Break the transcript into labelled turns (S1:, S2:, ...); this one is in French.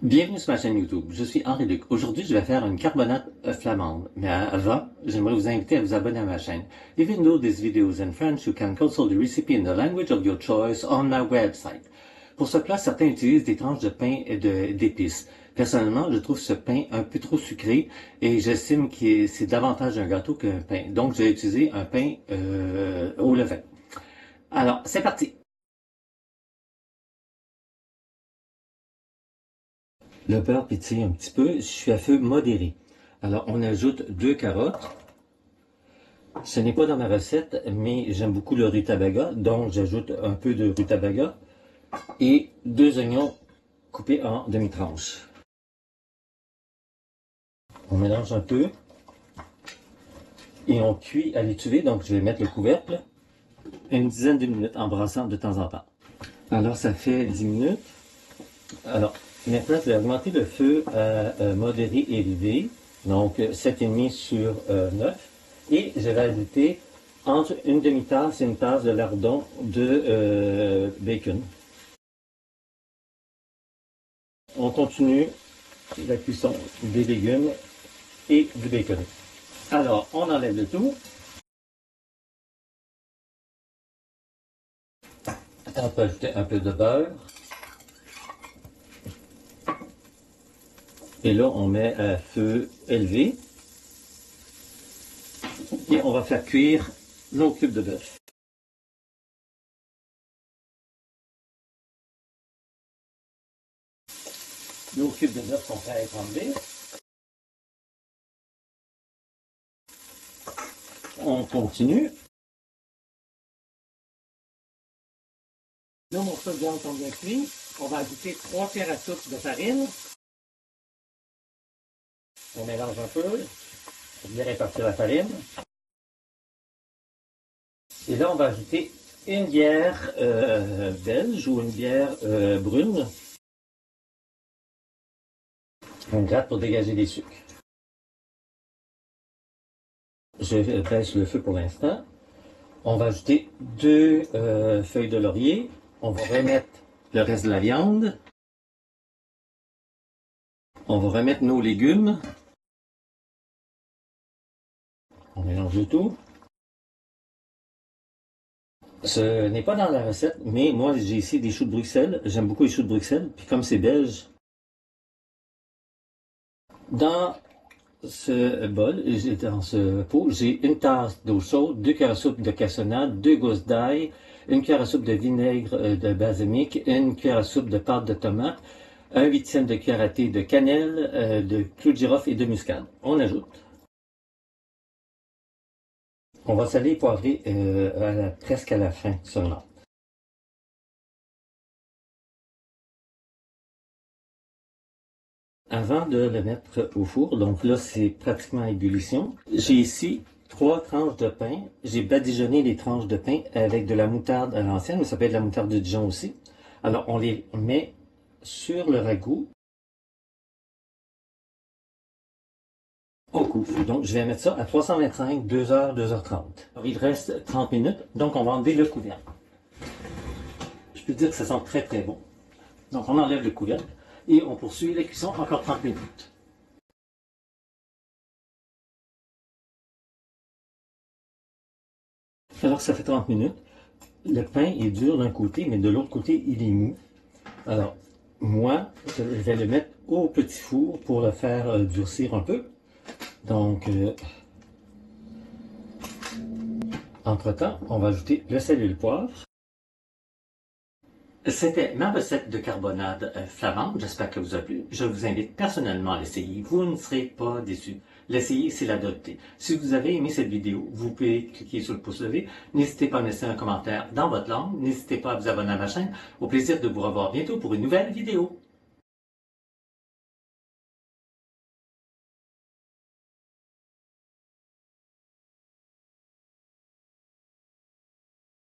S1: Bienvenue sur ma chaîne YouTube, je suis Henri Luc. Aujourd'hui, je vais faire une carbonate flamande. Mais avant, j'aimerais vous inviter à vous abonner à ma chaîne. Even though this video is in French, you can consult the recipe in the language of your choice on my website. Pour ce plat, certains utilisent des tranches de pain et d'épices. Personnellement, je trouve ce pain un peu trop sucré et j'estime que c'est davantage un gâteau qu'un pain. Donc, j'ai utilisé un pain au levain. Alors, c'est parti! Le beurre pétille un petit peu, je suis à feu modéré. Alors, on ajoute 2 carottes. Ce n'est pas dans ma recette, mais j'aime beaucoup le rutabaga, donc j'ajoute un peu de rutabaga et 2 oignons coupés en demi-tranches. On mélange un peu et on cuit à l'étuvée, donc je vais mettre le couvercle une dizaine de minutes en brassant de temps en temps. Alors, ça fait 10 minutes. Alors, maintenant, je vais augmenter le feu à modéré élevé, donc 7,5 sur 9. Et je vais ajouter entre une demi-tasse et une tasse de lardon de bacon. On continue la cuisson des légumes et du bacon. Alors, on enlève le tout. On peut ajouter un peu de beurre. Et là, on met à feu élevé. Et on va faire cuire nos cubes de bœuf. Nos cubes de bœuf sont prêts à être enlevés. On continue. Nos morceaux de viande sont bien cuits. On va ajouter 3 cuillères à soupe de farine. On mélange un peu pour bien répartir la farine. Et là, on va ajouter une bière belge ou une bière brune. On gratte pour dégager les sucres. Je baisse le feu pour l'instant. On va ajouter 2 feuilles de laurier. On va remettre le reste de la viande. On va remettre nos légumes. On mélange le tout. Ce n'est pas dans la recette, mais moi j'ai ici des choux de Bruxelles. J'aime beaucoup les choux de Bruxelles. Puis comme c'est belge, dans ce bol, dans ce pot, j'ai une tasse d'eau chaude, 2 cuillères à soupe de cassonade, 2 gousses d'ail, une cuillère à soupe de vinaigre de balsamique, une cuillère à soupe de pâte de tomate, 1/8 de cuillère à thé de cannelle, de clous de girofle et de muscade. On ajoute. On va saler et poivrer presque à la fin seulement. Avant de le mettre au four, donc là c'est pratiquement à ébullition, j'ai ici 3 tranches de pain. J'ai badigeonné les tranches de pain avec de la moutarde à l'ancienne, mais ça peut être de la moutarde de Dijon aussi. Alors on les met sur le ragoût au coupe. Donc je vais mettre ça à 325, 2h, 2h30. Alors, il reste 30 minutes, donc on va enlever le couvercle. Je peux dire que ça sent très très bon. Donc on enlève le couvercle et on poursuit la cuisson encore 30 minutes. Alors ça fait 30 minutes. Le pain est dur d'un côté, mais de l'autre côté, il est mou. Alors, moi, je vais le mettre au petit four pour le faire durcir un peu. Donc, entre-temps, on va ajouter le sel et le poivre. C'était ma recette de carbonade flamande. J'espère que vous a plu. Je vous invite personnellement à l'essayer. Vous ne serez pas déçus. L'essayer, c'est l'adopter. Si vous avez aimé cette vidéo, vous pouvez cliquer sur le pouce levé. N'hésitez pas à laisser un commentaire dans votre langue. N'hésitez pas à vous abonner à ma chaîne. Au plaisir de vous revoir bientôt pour une nouvelle vidéo.